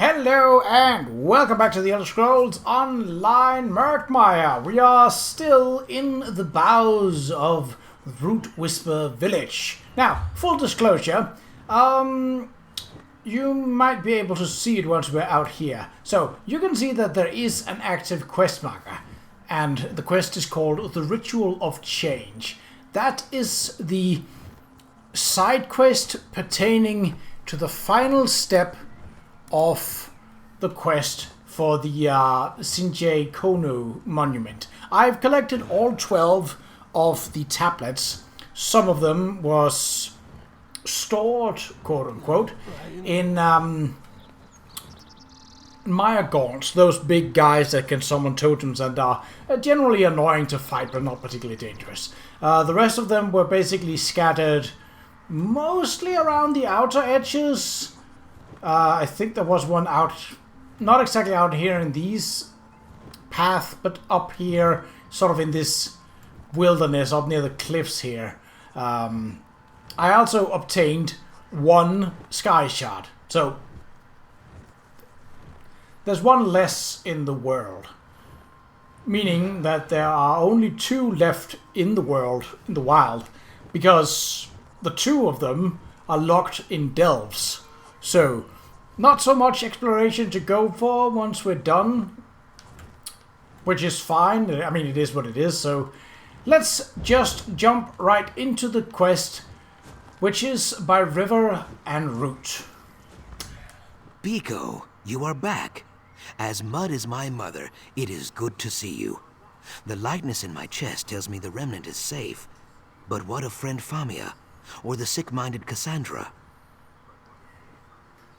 Hello and welcome back to the Elder Scrolls Online Murkmire. We are still in the bowels of Root Whisper Village. Now, full disclosure, you might be able to see it once we're out here. So, you can see that there is an active quest marker, and the quest is called The Ritual of Change. That is the side quest pertaining to the final step of the quest for the Sinjay Kono monument. I've collected all 12 of the tablets. Some of them was stored, quote-unquote, in Mire Gaunts, those big guys that can summon totems and are generally annoying to fight but not particularly dangerous. The rest of them were basically scattered mostly around the outer edges. I think there was one out, not exactly out here in these path, but up here, sort of in this wilderness, up near the cliffs here. I also obtained one sky shard, so there's one less in the world, meaning that there are only 2 left in the world, in the wild, because the 2 of them are locked in delves. So, not so much exploration to go for once we're done, which is fine. I mean, it is what it is, so let's just jump right into the quest, which is by River and Root. Biko, you are back. As Mud is my mother, it is good to see you. The lightness in my chest tells me the remnant is safe. But what of friend Famia? Or the sick-minded Cassandra?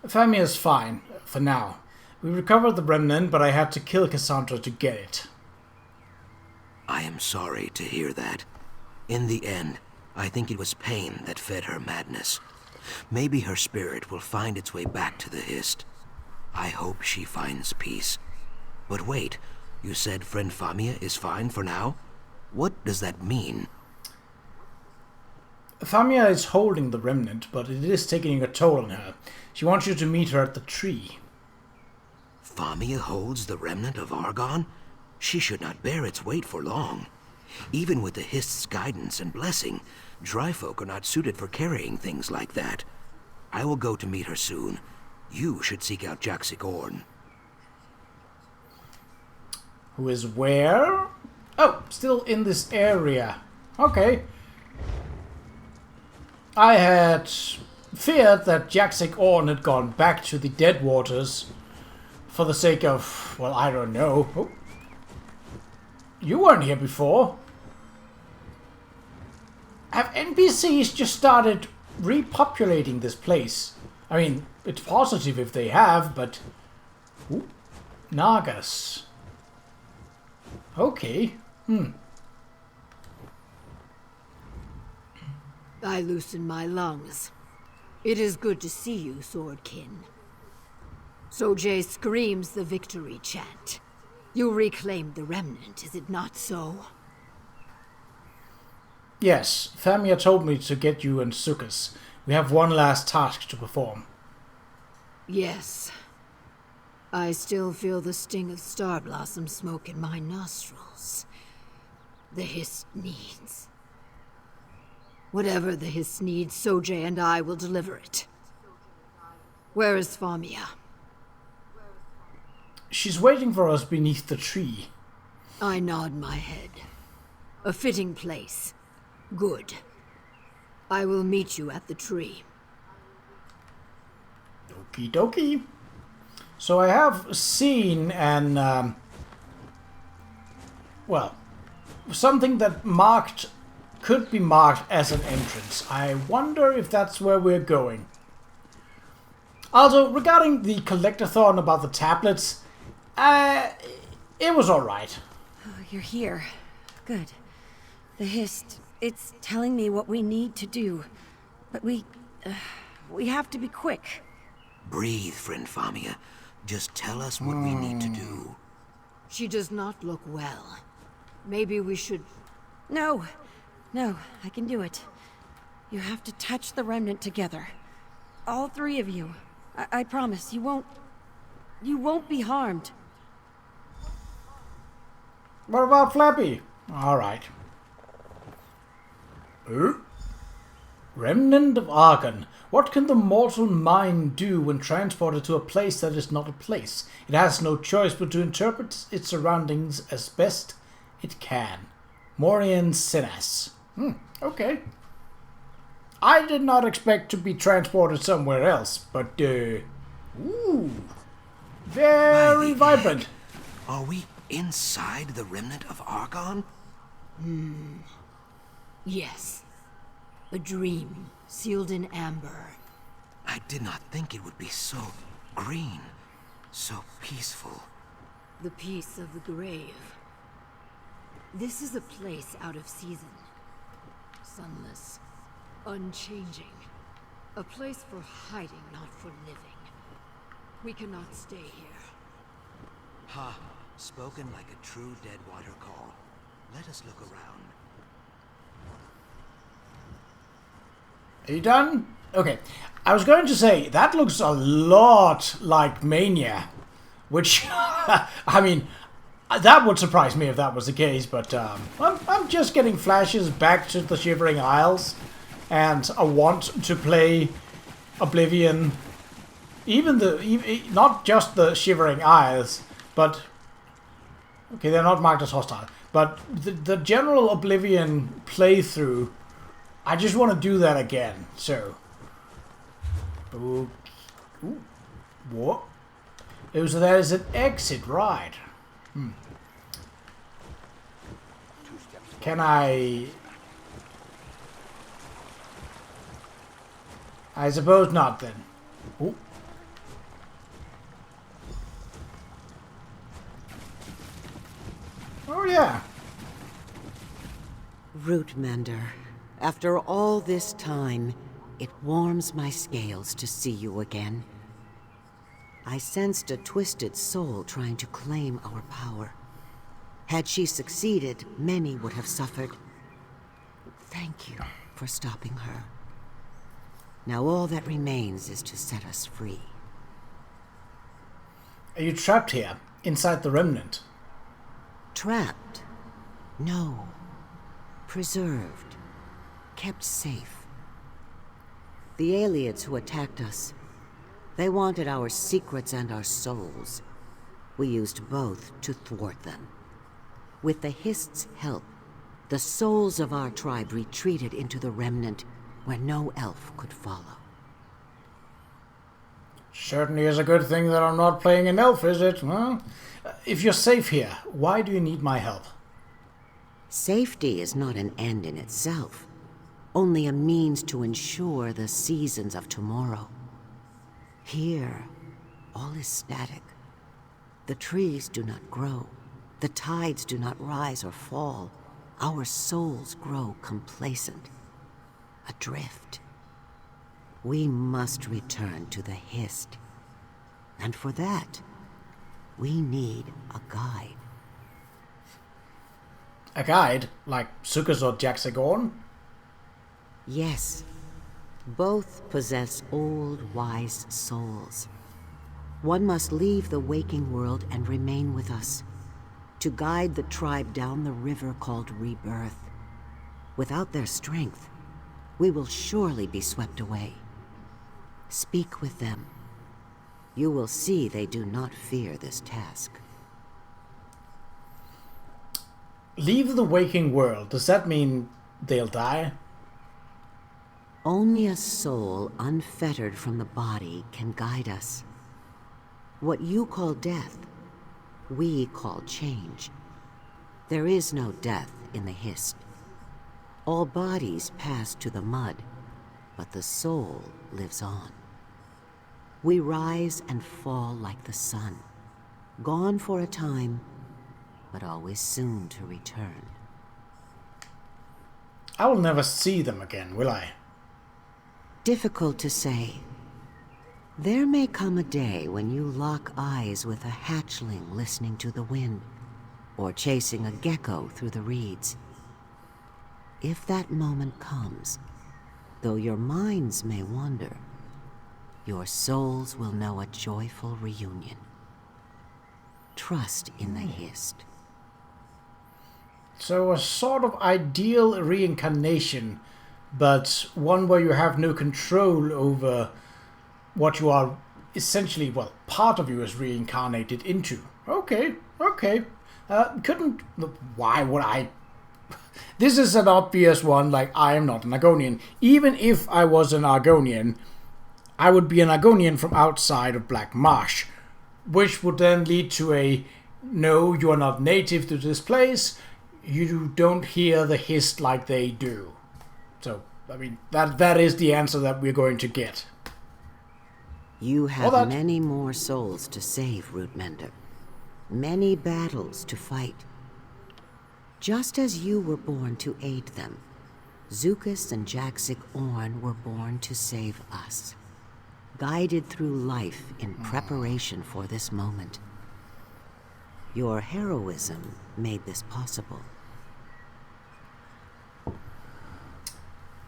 Famia's fine, for now. We recovered the remnant, but I had to kill Cassandra to get it. I am sorry to hear that. In the end, I think it was pain that fed her madness. Maybe her spirit will find its way back to the Hist. I hope she finds peace. But wait, you said friend Famia is fine for now? What does that mean? Famia is holding the remnant, but it is taking a toll on her. She wants you to meet her at the tree. Famia holds the remnant of Argon? She should not bear its weight for long. Even with the Hist's guidance and blessing, dry folk are not suited for carrying things like that. I will go to meet her soon. You should seek out Jaxic Orn. Who is where? Oh, still in this area. Okay. I had feared that Jaxic Orn had gone back to the Dead Waters for the sake of, well, I don't know. Oh. You weren't here before. Have NPCs just started repopulating this place? I mean, it's positive if they have, but... Ooh, Nagas. Okay. I loosen my lungs. It is good to see you, Swordkin. Sojay screams the victory chant. You reclaimed the remnant, is it not so? Yes, Famia told me to get you and Sukas. We have one last task to perform. Yes. I still feel the sting of star blossom smoke in my nostrils. The Hist needs. Whatever the Hist needs, Sojay and I will deliver it. Where is Famia? She's waiting for us beneath the tree. I nod my head. A fitting place. Good. I will meet you at the tree. Okie dokie. So I have seen an, well, something that could be marked as an entrance. I wonder if that's where we're going. Also, regarding the collectathon about the tablets, it was alright. Oh, you're here. Good. The Hist, it's telling me what we need to do. But we have to be quick. Breathe, friend Famia. Just tell us what we need to do. She does not look well. Maybe we should... No, I can do it. You have to touch the remnant together. All 3 of you. I promise, you won't... You won't be harmed. What about Flappy? Alright. Remnant of Argon. What can the mortal mind do when transported to a place that is not a place? It has no choice but to interpret its surroundings as best it can. Morian Sinas. Okay. I did not expect to be transported somewhere else, but ooh, very vibrant. Are we inside the remnant of Argon? Yes. A dream, sealed in amber. I did not think it would be so green, so peaceful. The peace of the grave. This is a place out of season. Sunless. Unchanging. A place for hiding, not for living. We cannot stay here. Ha! Spoken like a true Deadwater call. Let us look around. Are you done? Okay. I was going to say, that looks a lot like Mania. Which, I mean, that would surprise me if that was the case, but I'm just getting flashes back to the Shivering Isles. And I want to play Oblivion. Not just the Shivering Isles, but... Okay, they're not marked as hostile. But the general Oblivion playthrough, I just want to do that again. So... Ooh. What? Oh, so there is an exit, right. Can I suppose not, then. Ooh. Oh, yeah. Root Mender, after all this time, it warms my scales to see you again. I sensed a twisted soul trying to claim our power. Had she succeeded, many would have suffered. Thank you for stopping her. Now all that remains is to set us free. Are you trapped here, inside the Remnant? Trapped? No. Preserved. Kept safe. The aliens who attacked us, they wanted our secrets and our souls. We used both to thwart them. With the Hist's help, the souls of our tribe retreated into the Remnant, where no elf could follow. Certainly is a good thing that I'm not playing an elf, is it? Huh? If you're safe here, why do you need my help? Safety is not an end in itself, only a means to ensure the seasons of tomorrow. Here, all is static. The trees do not grow. The tides do not rise or fall. Our souls grow complacent, adrift. We must return to the Hist. And for that, we need a guide. A guide? Like Sukas or Jaxagorn? Yes. Both possess old, wise souls. One must leave the waking world and remain with us, to guide the tribe down the river called Rebirth. Without their strength, we will surely be swept away. Speak with them. You will see they do not fear this task. Leave the waking world. Does that mean they'll die? Only a soul unfettered from the body can guide us. What you call death, we call change. There is no death in the Hist. All bodies pass to the mud, but the soul lives on. We rise and fall like the sun, gone for a time, but always soon to return. I will never see them again, will I? Difficult to say. There may come a day when you lock eyes with a hatchling listening to the wind, or chasing a gecko through the reeds. If that moment comes, though your minds may wander, your souls will know a joyful reunion. trust in the Hist. So a sort of ideal reincarnation, but one where you have no control over what you are essentially, well, part of you is reincarnated into. Okay. Why would I? This is an obvious one, like, I am not an Argonian. Even if I was an Argonian, I would be an Argonian from outside of Black Marsh, which would then lead to a, no, you are not native to this place, you don't hear the Hist like they do. So, I mean, that is the answer that we're going to get. You have many more souls to save, Rootmender. Many battles to fight. Just as you were born to aid them, Zukas and Jaxic Orn were born to save us. Guided through life in preparation for this moment. Your heroism made this possible.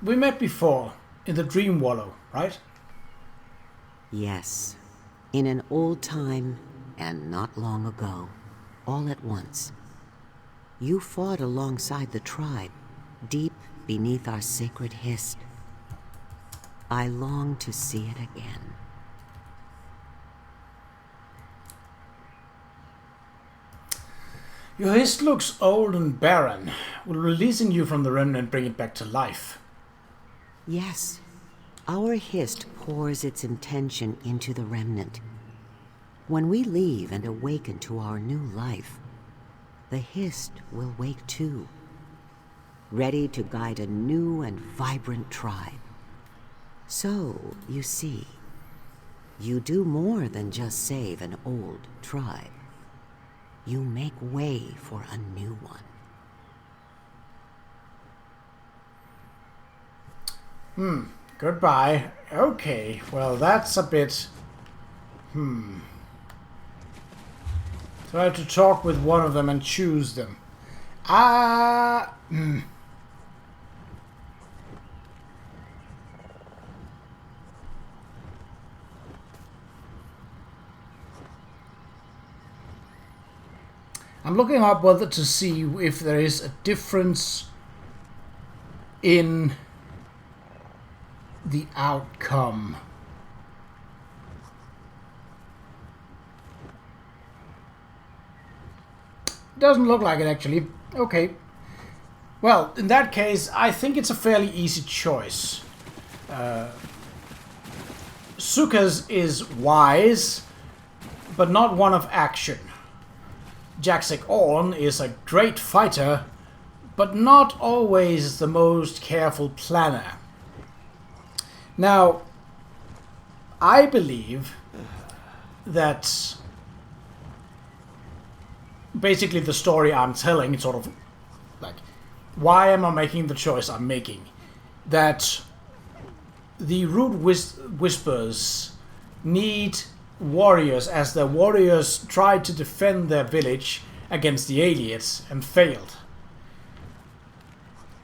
We met before, in the Dream Wallow, right? Yes. In an old time, and not long ago, all at once. You fought alongside the tribe, deep beneath our sacred Hist. I long to see it again. Your Hist looks old and barren. Will releasing you from the remnant bring it back to life? Yes. Our Hist pours its intention into the remnant. When we leave and awaken to our new life, the Hist will wake too, ready to guide a new and vibrant tribe. So, you see, you do more than just save an old tribe. You make way for a new one. Goodbye. Okay, well that's a bit... So I have to talk with one of them and choose them. I'm looking up whether to see if there is a difference in the outcome. Doesn't look like it, actually. Okay. Well, in that case, I think it's a fairly easy choice. Sukas is wise, but not one of action. Jaxic Orn is a great fighter, but not always the most careful planner. Now, I believe that basically the story I'm telling, it's sort of like, why am I making the choice I'm making? That the Root Whispers need warriors, as their warriors tried to defend their village against the Aliens and failed.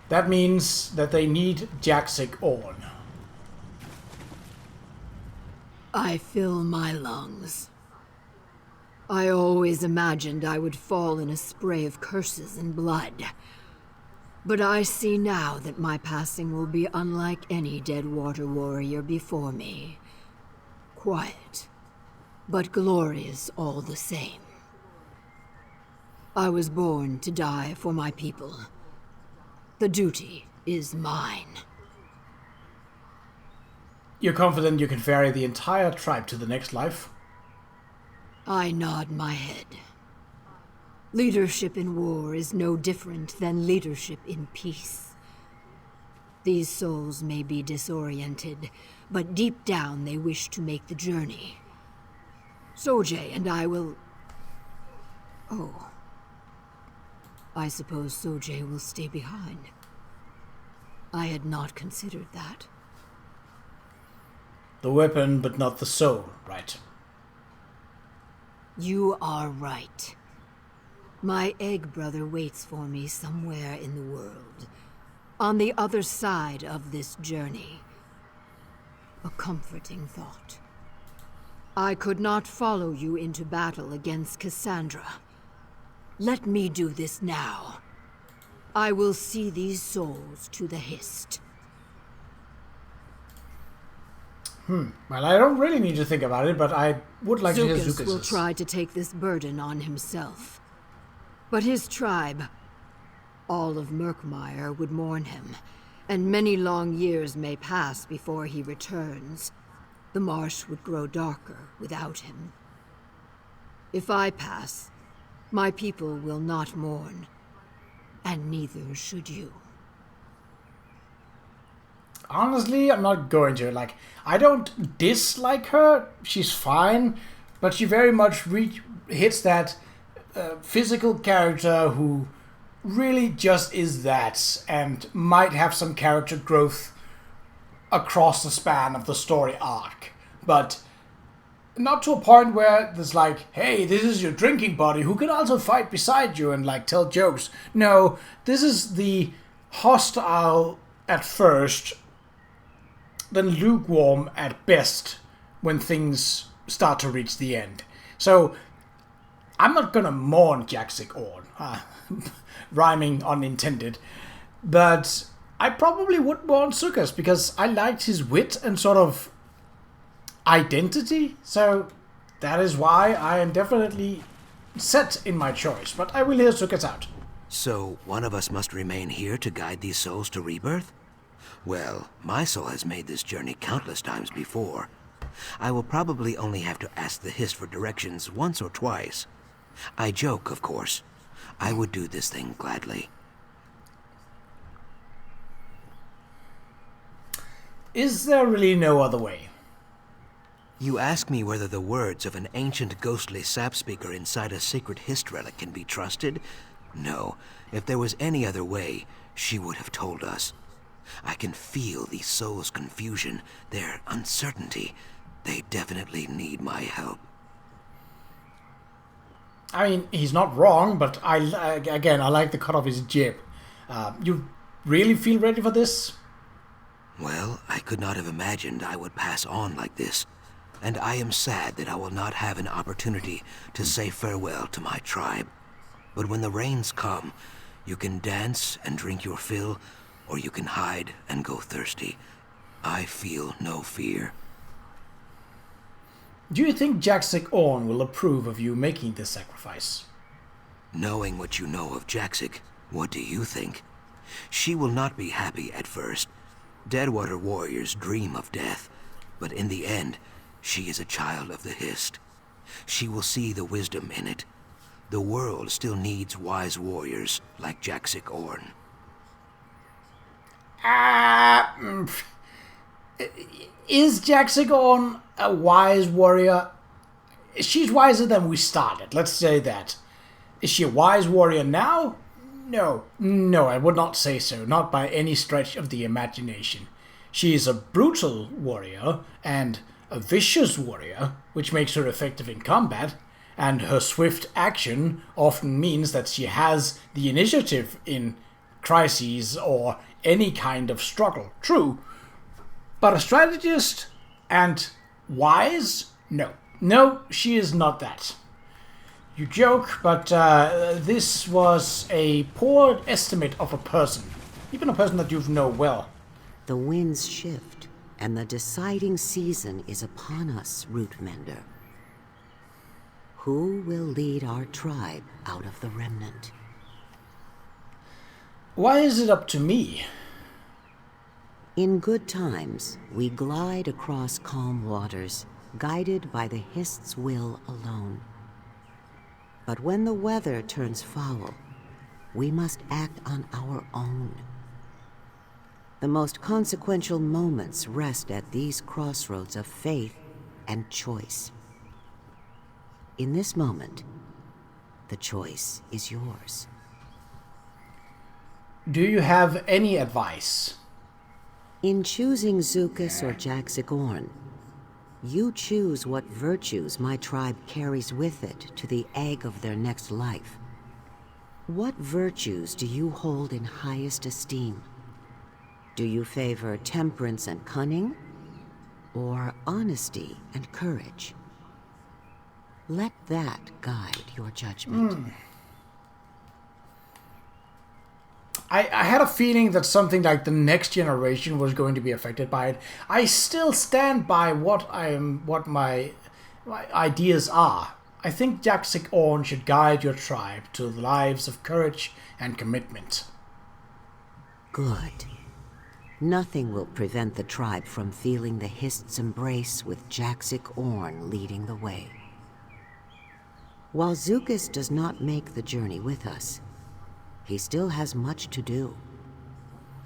That means that they need Jaxic Orn. I fill my lungs. I always imagined I would fall in a spray of curses and blood. But I see now that my passing will be unlike any dead water warrior before me. Quiet, but glorious all the same. I was born to die for my people. The duty is mine. You're confident you can ferry the entire tribe to the next life? I nod my head. Leadership in war is no different than leadership in peace. These souls may be disoriented, but deep down they wish to make the journey. Sojay and I will... Oh. I suppose Sojay will stay behind. I had not considered that. The weapon, but not the soul, right? You are right. My egg brother waits for me somewhere in the world, on the other side of this journey. A comforting thought. I could not follow you into battle against Cassandra. Let me do this now. I will see these souls to the Hist. Well, I don't really need to think about it, but I would like to hear Zukas will Zukas's. try to take this burden on himself. But his tribe, all of Murkmire, would mourn him, and many long years may pass before he returns. The marsh would grow darker without him. If I pass, my people will not mourn, and neither should you. Honestly, I'm not going to. Like, I don't dislike her. She's fine, but she very much hits that physical character who really just is that, and might have some character growth across the span of the story arc. But not to a point where there's like, hey, this is your drinking buddy who can also fight beside you and like tell jokes. No, this is the hostile at first, then lukewarm at best when things start to reach the end. So I'm not gonna mourn Jaxic Orn, rhyming unintended, but I probably would mourn Zukas because I liked his wit and sort of identity, so that is why I am definitely set in my choice, but I will hear Zukas out. So, one of us must remain here to guide these souls to Rebirth? Well, my soul has made this journey countless times before. I will probably only have to ask the Hist for directions once or twice. I joke, of course. I would do this thing gladly. Is there really no other way? You ask me whether the words of an ancient ghostly sap speaker inside a sacred Hist relic can be trusted? No. If there was any other way, she would have told us. I can feel these souls' confusion, their uncertainty. They definitely need my help. I mean, he's not wrong, but I like the cut of his jib. You really feel ready for this? Well, I could not have imagined I would pass on like this, and I am sad that I will not have an opportunity to say farewell to my tribe. But when the rains come, you can dance and drink your fill, or you can hide and go thirsty. I feel no fear. Do you think Jaxic Orn will approve of you making this sacrifice? Knowing what you know of Jaxic, what do you think? She will not be happy at first. Deadwater warriors dream of death, but in the end, she is a child of the Hist. She will see the wisdom in it. The world still needs wise warriors like Jaxic Orn. Is Jaxic Orn a wise warrior? She's wiser than we started, let's say that. Is she a wise warrior now? No, I would not say so, not by any stretch of the imagination. She is a brutal warrior and a vicious warrior, which makes her effective in combat, and her swift action often means that she has the initiative in crises or any kind of struggle. True, but a strategist and wise? No. No, she is not that. You joke, but this was a poor estimate of a person. Even a person that you know well. The winds shift, and the deciding season is upon us, Rootmender. Who will lead our tribe out of the remnant? Why is it up to me? In good times, we glide across calm waters, guided by the Hist's will alone. But when the weather turns foul, we must act on our own. The most consequential moments rest at these crossroads of faith and choice. In this moment, the choice is yours. Do you have any advice? In choosing Zukas or Jaxic Orn, you choose what virtues my tribe carries with it to the egg of their next life. What virtues do you hold in highest esteem? Do you favor temperance and cunning, or honesty and courage? Let that guide your judgment. I had a feeling that something like the next generation was going to be affected by it. I still stand by what my ideas are. I think Jaxic Orn should guide your tribe to lives of courage and commitment. Good. Nothing will prevent the tribe from feeling the Hist's embrace with Jaxic Orn leading the way. While Zukas does not make the journey with us, he still has much to do.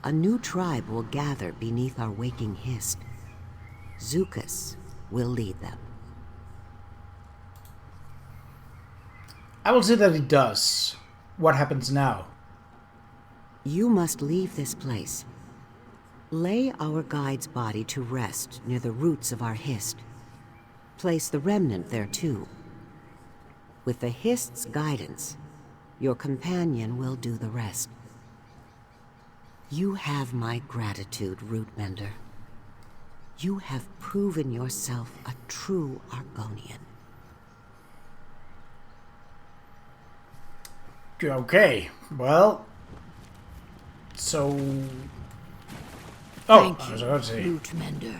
A new tribe will gather beneath our waking Hist. Zukas will lead them. I will say that he does. What happens now? You must leave this place. Lay our guide's body to rest near the roots of our Hist. Place the remnant there too. With the Hist's guidance, your companion will do the rest. You have my gratitude, Rootmender. You have proven yourself a true Argonian. Okay, well... So... Oh, Thank I was you, about to say. Rootmender.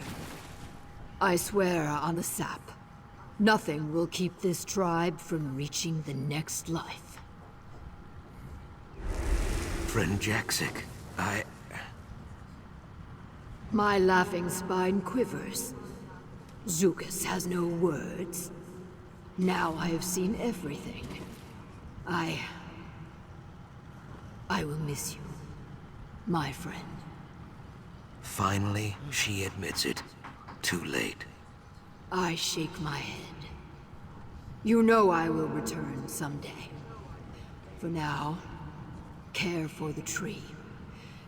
I swear on the sap, nothing will keep this tribe from reaching the next life. Friend Jaxic, My laughing spine quivers. Zukas has no words. Now I have seen everything. I will miss you, my friend. Finally, she admits it. Too late. I shake my head. You know I will return someday. For now, care for the tree,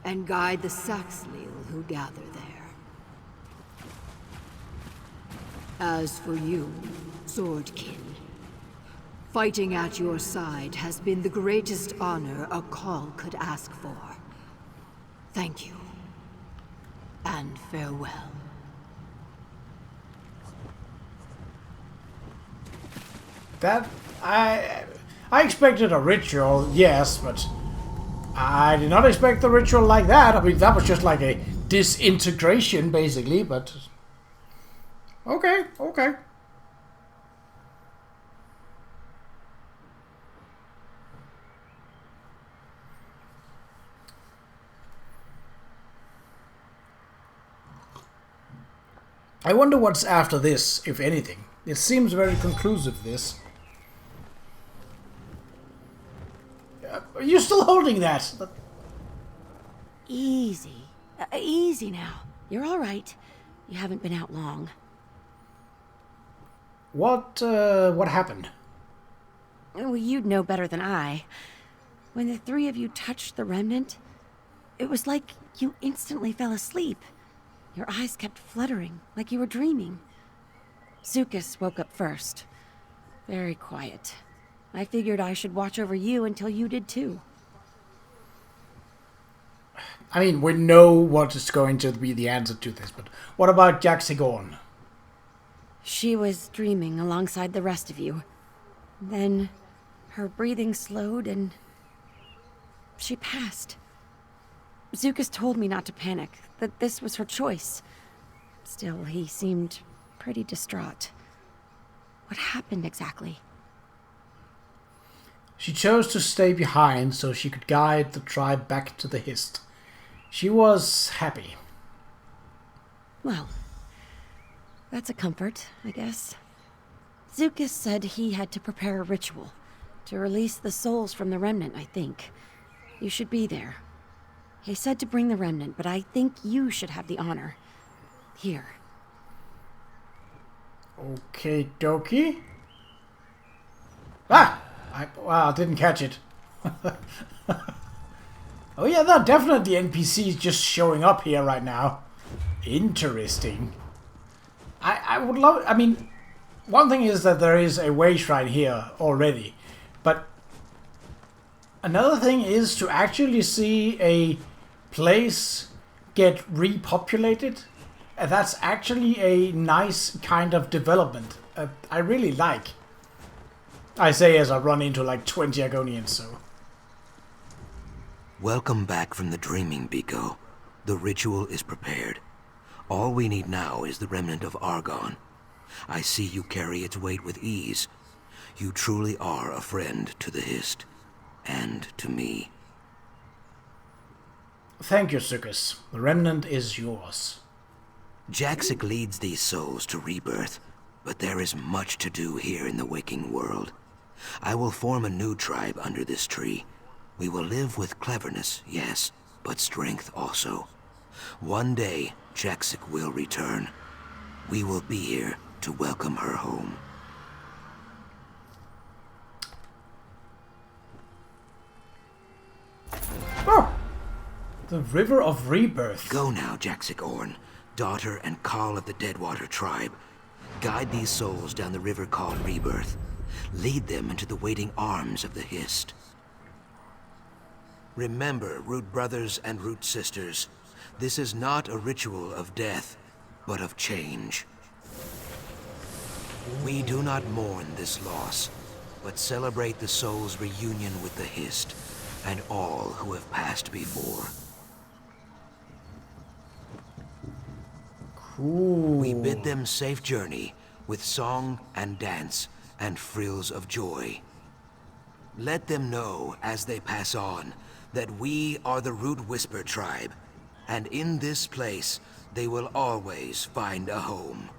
and guide the Saxhleel who gather there. As for you, Swordkin, fighting at your side has been the greatest honor a Call could ask for. Thank you, and farewell. That... I expected a ritual, yes, but... I did not expect the ritual like that. I mean, that was just like a disintegration, basically, but... Okay, okay. I wonder what's after this, if anything. It seems very conclusive, this. Are you still holding that? Easy. Easy now. You're all right. You haven't been out long. What happened? Well, you'd know better than I. When the three of you touched the remnant, it was like you instantly fell asleep. Your eyes kept fluttering, like you were dreaming. Zukas woke up first. Very quiet. I figured I should watch over you until you did too. I mean, we know what is going to be the answer to this, but what about Jaxic Orn? She was dreaming alongside the rest of you. Then, her breathing slowed and... she passed. Zukas told me not to panic, that this was her choice. Still, he seemed pretty distraught. What happened exactly? She chose to stay behind so she could guide the tribe back to the Hist. She was happy. Well, that's a comfort, I guess. Zukas said he had to prepare a ritual to release the souls from the remnant, I think. You should be there. He said to bring the remnant, but I think you should have the honor. Here. Okay, dokie. Ah! I didn't catch it. Oh yeah, there are definitely NPCs just showing up here right now. Interesting. I would love... I mean, one thing is that there is a way shrine here already. But another thing is to actually see a place get repopulated. That's actually a nice kind of development. I really like. I say as I run into like 20 Argonians, so... Welcome back from the dreaming, Biko. The ritual is prepared. All we need now is the remnant of Argon. I see you carry its weight with ease. You truly are a friend to the Hist. And to me. Thank you, Zucus. The remnant is yours. Jaxic leads these souls to Rebirth, but there is much to do here in the waking world. I will form a new tribe under this tree. We will live with cleverness, yes, but strength also. One day, Jaxic will return. We will be here to welcome her home. Oh! The River of Rebirth. Go now, Jaxic Orn, daughter and Call of the Deadwater tribe. Guide these souls down the river called Rebirth. Lead them into the waiting arms of the Hist. Remember, Root brothers and Root sisters, this is not a ritual of death, but of change. We do not mourn this loss, but celebrate the soul's reunion with the Hist and all who have passed before. Cool. We bid them safe journey with song and dance and frills of joy. Let them know as they pass on that we are the Root Whisper tribe, and in this place they will always find a home.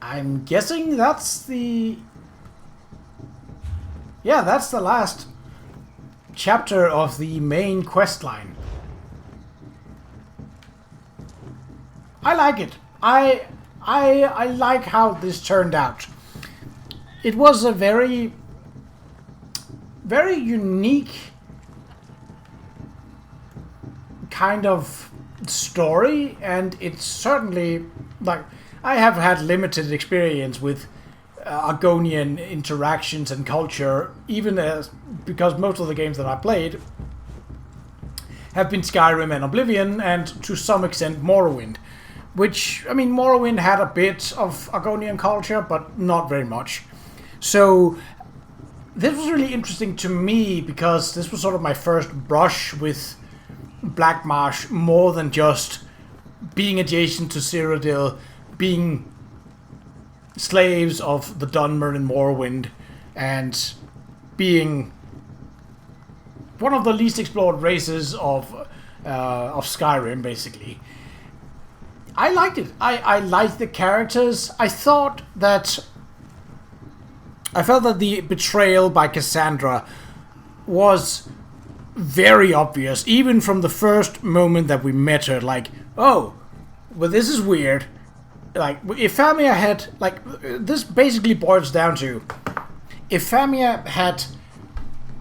I'm guessing that's the... Yeah, that's the last chapter of the main quest line. I like it. I like how this turned out. It was a very unique kind of story, and it's certainly, like, I have had limited experience with Argonian interactions and culture, even because most of the games that I played have been Skyrim and Oblivion, and to some extent Morrowind. Which, I mean, Morrowind had a bit of Argonian culture, but not very much. So, this was really interesting to me, because this was sort of my first brush with Black Marsh, more than just being adjacent to Cyrodiil, being slaves of the Dunmer in Morrowind, and being one of the least explored races of Skyrim, basically. I liked it. I liked the characters. I felt that the betrayal by Cassandra was very obvious, even from the first moment that we met her. Like, oh, well, this is weird. Like, if Famia had, like, this basically boils down to, if Famia had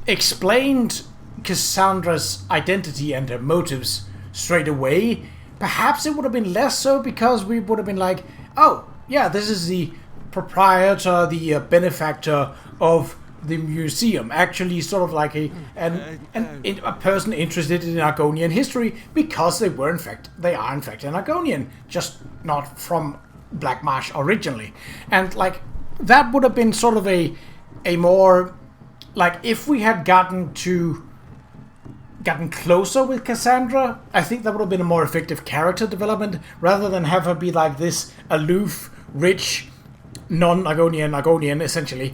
explained Cassandra's identity and her motives straight away, perhaps it would have been less so, because we would have been like, oh, yeah, this is the proprietor, the benefactor of the museum. Actually, sort of like a person interested in Argonian history, because they are in fact an Argonian, just not from Black Marsh originally. And like that would have been sort of a more, like, if we had gotten closer with Cassandra, I think that would have been a more effective character development, rather than have her be like this aloof, rich, non-Argonian, essentially.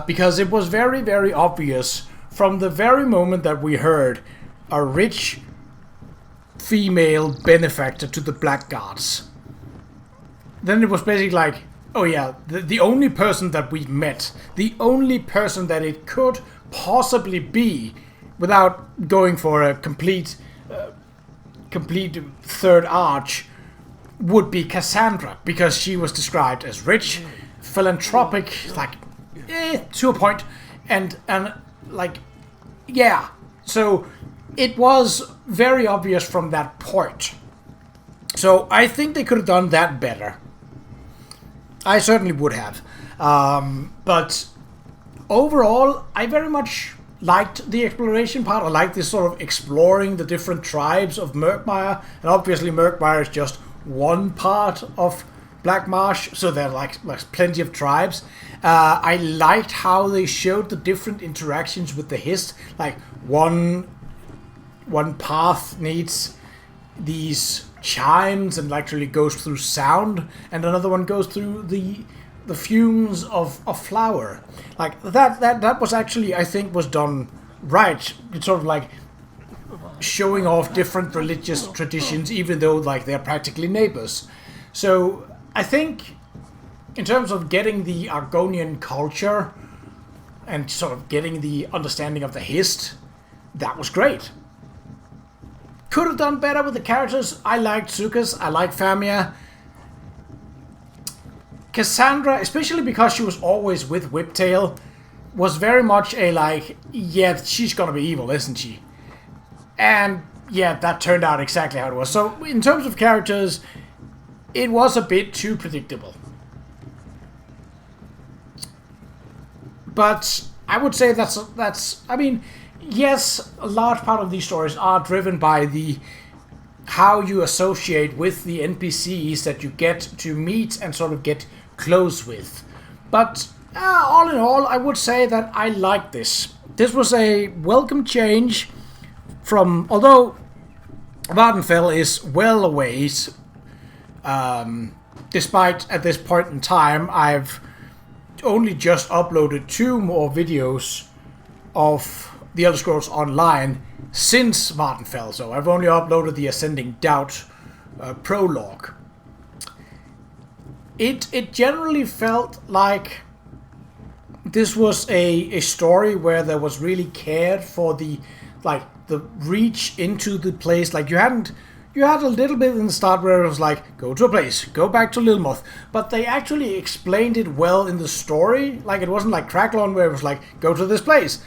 Because it was very, very obvious from the very moment that we heard a rich female benefactor to the Blackguards. Then it was basically like, oh yeah, the only person that we met, the only person that it could possibly be, without going for a complete third arch, would be Cassandra, because she was described as rich, philanthropic, like, to a point, and like, yeah. So it was very obvious from that point. So I think they could have done that better. I certainly would have. But overall, I very much liked the exploration part. I liked this sort of exploring the different tribes of Murkmire, and obviously Murkmire is just one part of Black Marsh, so there are like plenty of tribes. I liked how they showed the different interactions with the Hist. Like one path needs these chimes and actually goes through sound, and another one goes through the fumes of flour. Like that was actually, I think, was done right. It's sort of like showing off different religious traditions, even though like they're practically neighbors. So I think in terms of getting the Argonian culture and sort of getting the understanding of the Hist, that was great. Could have done better with the characters. I liked Zukas, I liked Famia. Cassandra, especially because she was always with Whiptail, was very much a like, yeah, she's gonna be evil, isn't she? And yeah, that turned out exactly how it was. So in terms of characters, it was a bit too predictable. But I would say that's I mean, yes, a large part of these stories are driven by the how you associate with the NPCs that you get to meet and sort of get close with. But all in all, I would say that I like this. This was a welcome change from, although Vardenfell is well a ways, despite at this point in time I've only just uploaded 2 more videos of The Elder Scrolls Online since Vardenfell, so I've only uploaded the Ascending Doubt prologue. It generally felt like this was a story where there was really cared for the reach into the place. Like you had a little bit in the start where it was like, go to a place, go back to Lilmoth, but they actually explained it well in the story. Like it wasn't like Cracklon where it was like, go to this place.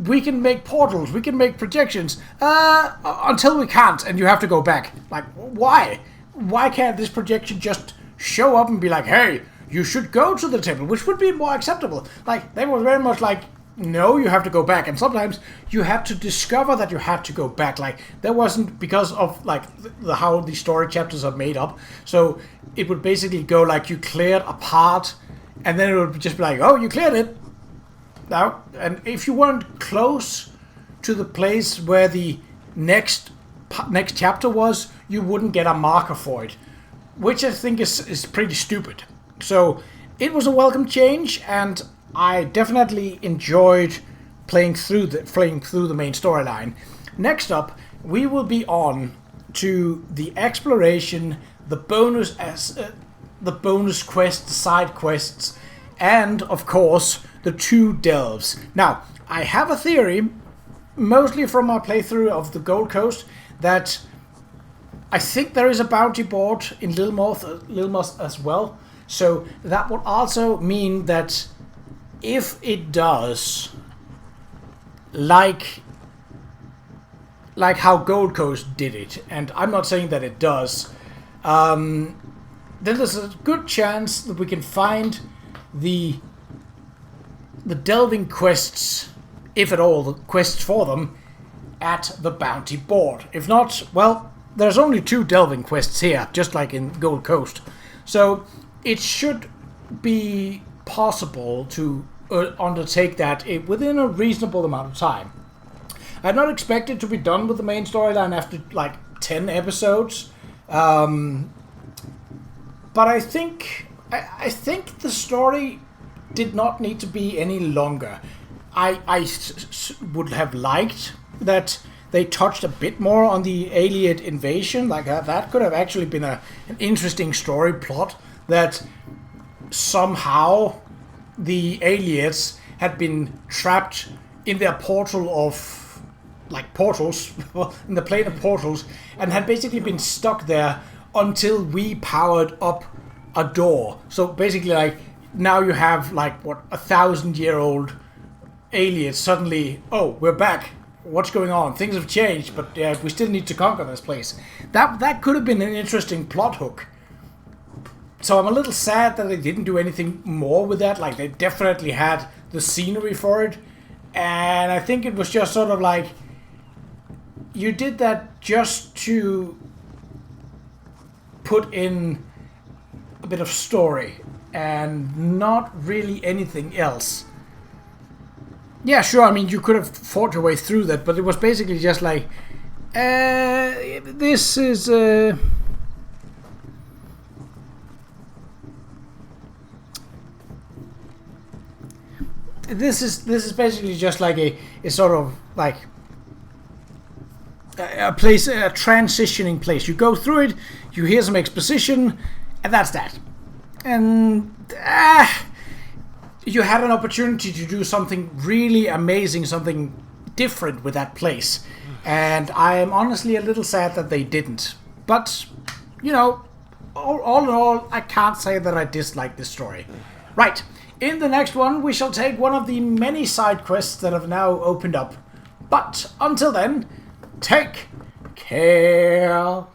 We can make portals, we can make projections, until we can't, and you have to go back. Like, why? Why can't this projection just show up and be like, hey, you should go to the temple, which would be more acceptable. Like, they were very much like, no, you have to go back. And sometimes you had to discover that you had to go back. Like, there wasn't, because of, like, how the story chapters are made up. So it would basically go like you cleared a part, and then it would just be like, oh, you cleared it. Now, and if you weren't close to the place where the next chapter was, you wouldn't get a marker for it, which I think is pretty stupid. So it was a welcome change, and I definitely enjoyed playing through the main storyline. Next up, we will be on to the exploration, the bonus quest, side quests, and of course the 2 delves. Now, I have a theory, mostly from my playthrough of the Gold Coast, that I think there is a bounty board in Lilmoth as well. So that would also mean that if it does, like how Gold Coast did it, and I'm not saying that it does, then there's a good chance that we can find the delving quests, if at all, the quests for them, at the bounty board. If not, well, there's only 2 delving quests here, just like in Gold Coast. So it should be possible to undertake that within a reasonable amount of time. I had not expected to be done with the main storyline after like 10 episodes, but I think the story did not need to be any longer. I would have liked that they touched a bit more on the Ayleid invasion. Like that could have actually been an interesting story plot, that somehow the Ayleids had been trapped in their portal of, like, portals, in the plane of portals, and had basically been stuck there until we powered up a door. So basically, like, now you have, like, what, 1,000-year-old Ayleids suddenly, oh, we're back. What's going on? Things have changed, but we still need to conquer this place. That could have been an interesting plot hook. So I'm a little sad that they didn't do anything more with that. Like, they definitely had the scenery for it. And I think it was just sort of like, you did that just to put in bit of story and not really anything else. Yeah, sure, I mean, you could have fought your way through that, but it was basically just like, this is, this is basically just like a sort of like a place, a transitioning place. You go through it, you hear some exposition, and that's that. And you had an opportunity to do something really amazing, something different with that place. And I am honestly a little sad that they didn't. But, you know, all in all, I can't say that I dislike this story. Right, in the next one, we shall take one of the many side quests that have now opened up. But until then, take care.